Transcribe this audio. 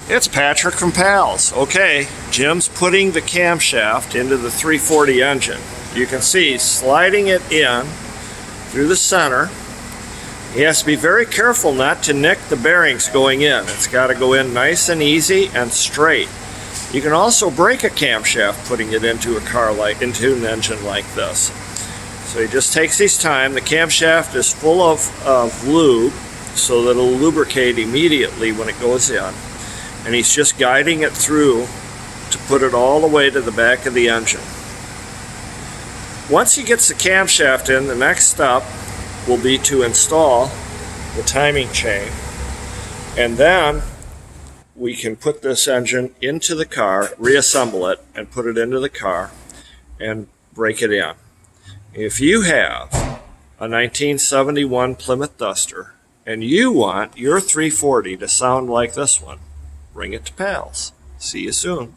It's Patrick from Pals. Okay, Jim's putting the camshaft into the 340 engine. You can see sliding it in through the center. He has to be very careful not to nick the bearings going in. It's got to go in nice and easy and straight. You can also break a camshaft putting it into into an engine like this. So he just takes his time. The camshaft is full of lube, so that it'll lubricate immediately when it goes in. And he's just guiding it through to put it all the way to the back of the engine. Once he gets the camshaft in, the next step will be to install the timing chain. And then we can put this engine into the car, reassemble it, and put it into the car and break it in. If you have a 1971 Plymouth Duster and you want your 340 to sound like this one, bring it to Pals. See you soon.